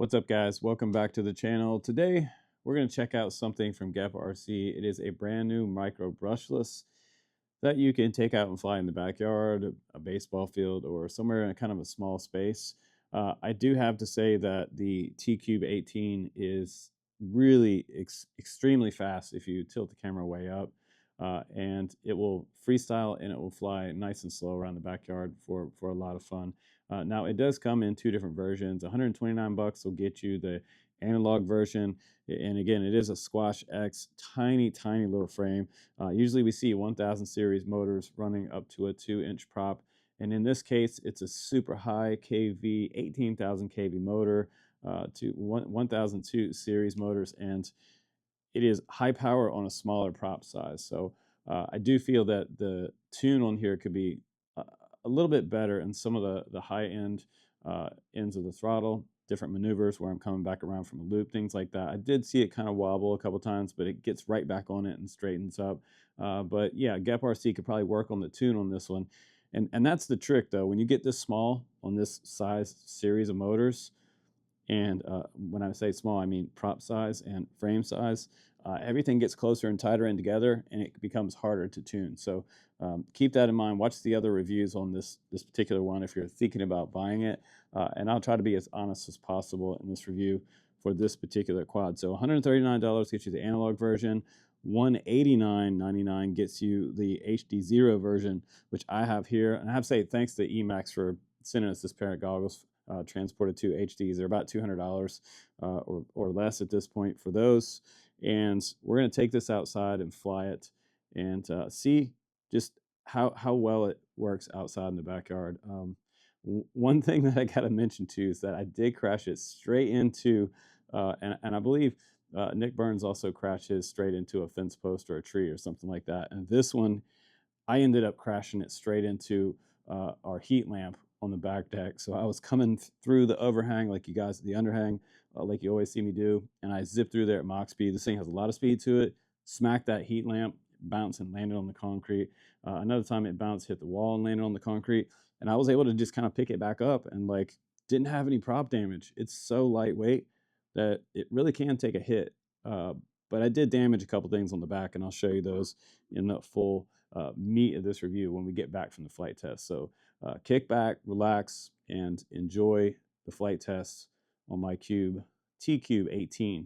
What's up, guys? Welcome back to the channel. Today we're going to check out something from Geprc. It is a brand new micro brushless that you can take out and fly in the backyard, a baseball field, or somewhere in kind of a small space. I do have to say that the T-Cube18 is really extremely fast if you tilt the camera way up, and it will freestyle and it will fly nice and slow around the backyard for a lot of fun. Now it does come in two different versions. $129 will get you the analog version, and again, it is a Squash X, tiny little frame. Usually we see 1000 series motors running up to a 2-inch prop, and in this case it's a super high kV 18,000 kV motor to 1002 series motors, and it is high power on a smaller prop size. So I do feel that the tune on here could be a little bit better in some of the high end ends of the throttle, different maneuvers where I'm coming back around from a loop, things like that. I did see it kind of wobble a couple times, but it gets right back on it and straightens up. But yeah, Geprc could probably work on the tune on this one. And that's the trick, though. When you get this small on this size series of motors, and when I say small, I mean prop size and frame size, everything gets closer and tighter in together, and it becomes harder to tune. So keep that in mind. Watch the other reviews on this particular one if you're thinking about buying it. And I'll try to be as honest as possible in this review for this particular quad. So $139 gets you the analog version. $189.99 gets you the HD0 version, which I have here. And I have to say thanks to Emax for sending us this pair of goggles. Transported to HDs. They're about $200 or less at this point for those. And we're going to take this outside and fly it and see just how well it works outside in the backyard. One thing that I got to mention too is that I did crash it straight into, and I believe Nick Burns also crashed his straight into a fence post or a tree or something like that. And this one, I ended up crashing it straight into our heat lamp on the back deck. So I was coming through the overhang like you guys, the underhang, like you always see me do, and I zipped through there at Mach speed. This thing has a lot of speed to it. Smacked that heat lamp, bounced and landed on the concrete. Another time it bounced, hit the wall and landed on the concrete, and I was able to just kind of pick it back up and like didn't have any prop damage. It's so lightweight that it really can take a hit. But I did damage a couple things on the back, and I'll show you those in the full meat of this review when we get back from the flight test. So kick back, relax, and enjoy the flight tests on my T-Cube18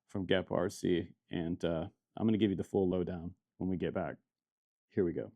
from Geprc. And I'm going to give you the full lowdown when we get back. Here we go.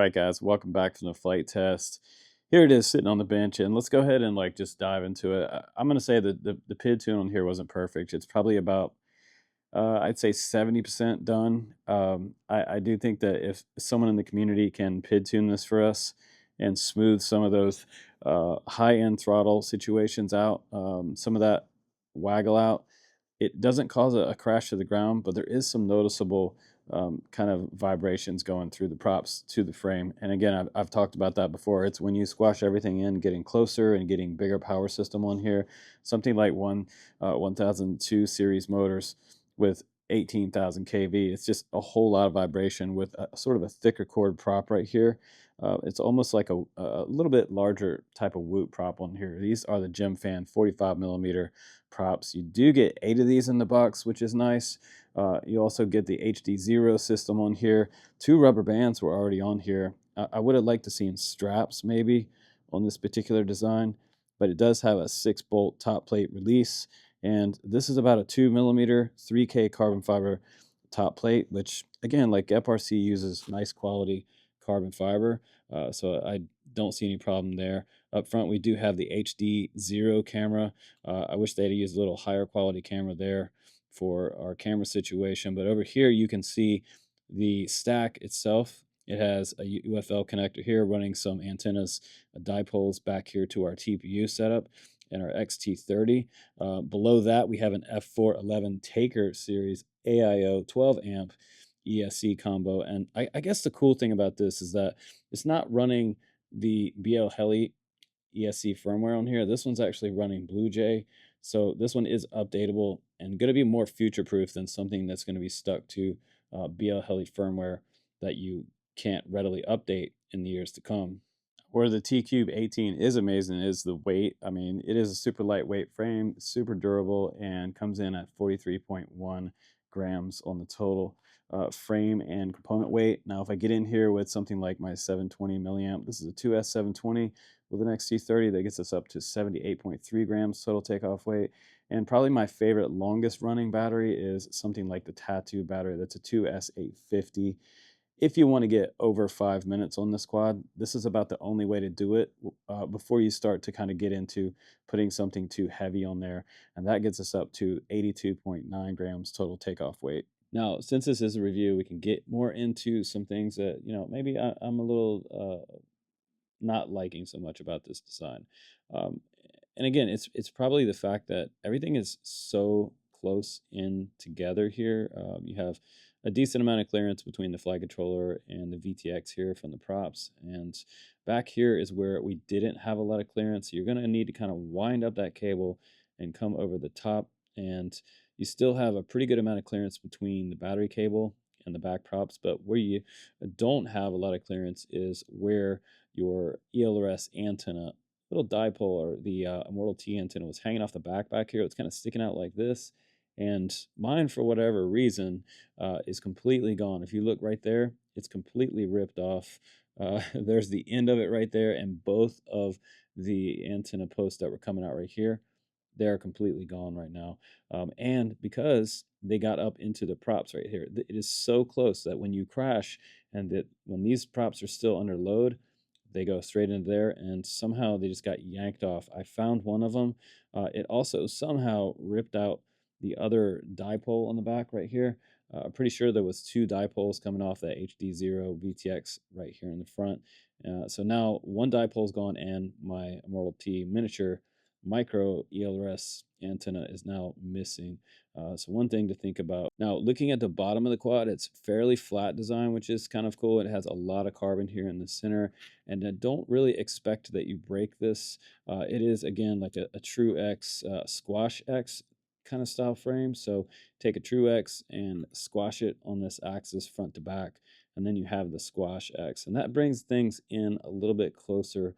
right, guys, welcome back to the flight test. Here it is sitting on the bench, and let's go ahead and like just dive into it. I'm gonna say that the PID tune on here wasn't perfect. It's probably about I'd say 70% done. I do think that if someone in the community can PID tune this for us and smooth some of those high end throttle situations out, some of that waggle out, it doesn't cause a crash to the ground, but there is some noticeable kind of vibrations going through the props to the frame. And again, I've talked about that before. It's when you squash everything in, getting closer and getting bigger power system on here. Something like 1002 series motors with 18,000 kV. It's just a whole lot of vibration with a sort of a thicker cord prop right here. It's almost like a little bit larger type of Whoop prop on here. These are the Gem Fan 45 millimeter props. You do get 8 of these in the box, which is nice. You also get the HD0 system on here. 2 rubber bands were already on here. I would have liked to see straps maybe on this particular design, but it does have a 6-bolt top plate release. And this is about a 2 millimeter 3K carbon fiber top plate, which again, like Geprc uses nice quality carbon fiber. So I don't see any problem there. Up front, we do have the HD0 camera. I wish they'd used a little higher quality camera there for our camera situation. But over here, you can see the stack itself. It has a UFL connector here running some antennas, dipoles back here to our TPU setup and our XT30. Below that, we have an F411 Taker series AIO 12 amp ESC combo. And I guess the cool thing about this is that it's not running the BL Heli ESC firmware on here. This one's actually running BlueJ. So this one is updatable and going to be more future proof than something that's going to be stuck to BL Heli firmware that you can't readily update in the years to come. Where the T-Cube18 is amazing is the weight. I mean, it is a super lightweight frame, super durable, and comes in at 43.1 grams on the total frame and component weight. Now, if I get in here with something like my 720 milliamp, this is a 2S720 with an XT30 that gets us up to 78.3 grams total takeoff weight. And probably my favorite longest running battery is something like the Tattoo battery. That's a 2S850. If you want to get over 5 minutes on this quad, this is about the only way to do it before you start to kind of get into putting something too heavy on there. And that gets us up to 82.9 grams total takeoff weight. Now, since this is a review, we can get more into some things that, maybe I'm a little not liking so much about this design. And again, it's probably the fact that everything is so close in together here. You have a decent amount of clearance between the flight controller and the VTX here from the props. And back here is where we didn't have a lot of clearance. You're going to need to kind of wind up that cable and come over the top. And you still have a pretty good amount of clearance between the battery cable and the back props. But where you don't have a lot of clearance is where your ELRS antenna, little dipole, or the Immortal T antenna, was hanging off the back here. It's kind of sticking out like this. And mine, for whatever reason, is completely gone. If you look right there, it's completely ripped off. There's the end of it right there, and both of the antenna posts that were coming out right here, they're completely gone right now. And because they got up into the props right here, it is so close that when you crash and that when these props are still under load, they go straight into there, and somehow they just got yanked off. I found one of them. It also somehow ripped out the other dipole on the back right here. I'm pretty sure there was 2 dipoles coming off that HD0 VTX right here in the front. So now one dipole's gone, and my Immortal T miniature micro ELRS antenna is now missing. So one thing to think about. Now, looking at the bottom of the quad, it's fairly flat design, which is kind of cool. It has a lot of carbon here in the center, and I don't really expect that you break this. It is, again, like a True X Squash X kind of style frame. So take a True X and squash it on this axis front to back, and then you have the Squash X, and that brings things in a little bit closer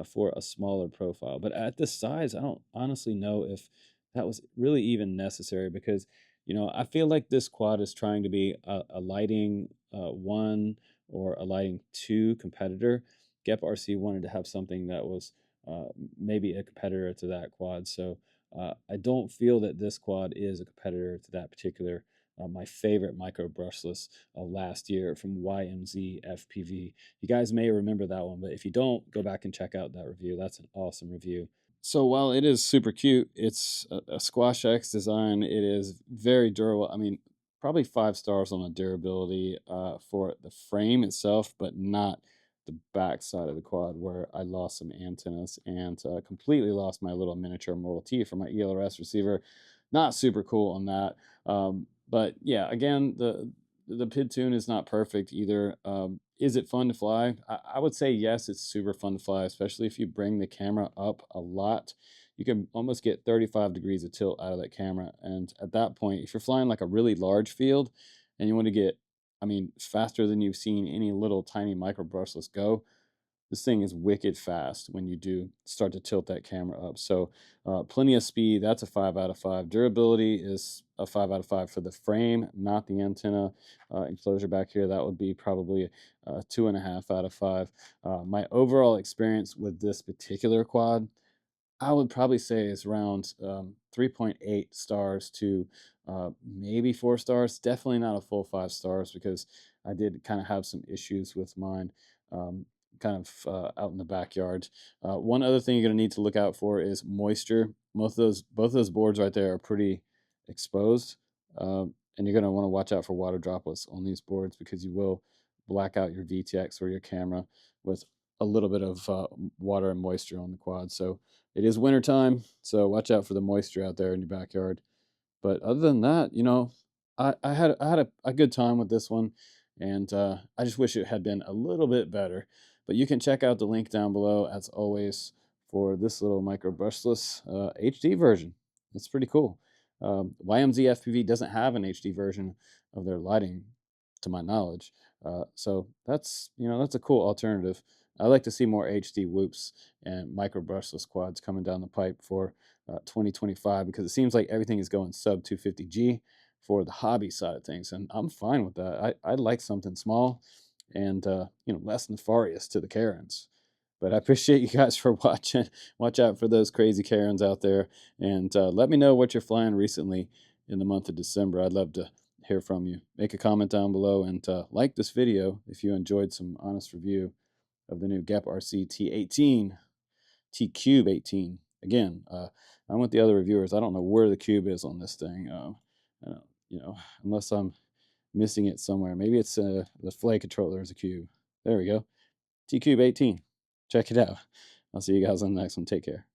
for a smaller profile. But at this size, I don't honestly know if that was really even necessary, because I feel like this quad is trying to be a lighting 1 or a lighting 2 competitor. Geprc wanted to have something that was maybe a competitor to that quad. So I don't feel that this quad is a competitor to that particular my favorite micro brushless last year from YMZ FPV. You guys may remember that one, but if you don't, go back and check out that review. That's an awesome review. So while it is super cute, it's a Squash X design. It is very durable. I mean, probably 5 stars on the durability for the frame itself, but not the back side of the quad where I lost some antennas and completely lost my little miniature Model T for my ELRS receiver. Not super cool on that. But yeah, again, the PID tune is not perfect either. Is it fun to fly? I would say yes, it's super fun to fly, especially if you bring the camera up a lot. You can almost get 35 degrees of tilt out of that camera. And at that point, if you're flying like a really large field and you want to get, I mean, faster than you've seen any little tiny micro brushless go, this thing is wicked fast when you do start to tilt that camera up. So plenty of speed. That's a 5 out of 5. Durability is a 5 out of 5 for the frame, not the antenna enclosure back here. That would be probably a 2.5 out of 5. My overall experience with this particular quad, I would probably say it's around 3.8 stars to maybe 4 stars. Definitely not a full 5 stars because I did kind of have some issues with mine kind of out in the backyard. One other thing you're going to need to look out for is moisture. Both of those boards right there are pretty exposed, and you're going to want to watch out for water droplets on these boards because you will black out your VTX or your camera with a little bit of water and moisture on the quad. So it is wintertime, so watch out for the moisture out there in your backyard. But other than that, I had a good time with this one, and I just wish it had been a little bit better. But you can check out the link down below, as always, for this little micro brushless HD version. It's pretty cool. YMZ FPV doesn't have an HD version of their lighting, to my knowledge. So that's a cool alternative. I like to see more HD whoops and micro brushless quads coming down the pipe for 2025 because it seems like everything is going sub 250G for the hobby side of things, and I'm fine with that. I like something small and less nefarious to the Karens. But I appreciate you guys for watching. Watch out for those crazy Karens out there, and let me know what you're flying recently in the month of December. I'd love to hear from you. Make a comment down below and like this video if you enjoyed some honest review of the new Geprc T-18 T-Cube18. Again, I'm with the other reviewers. I don't know where the cube is on this thing. Unless I'm missing it somewhere. Maybe it's the flight controller is a cube. There we go. T-Cube18. Check it out. I'll see you guys on the next one. Take care.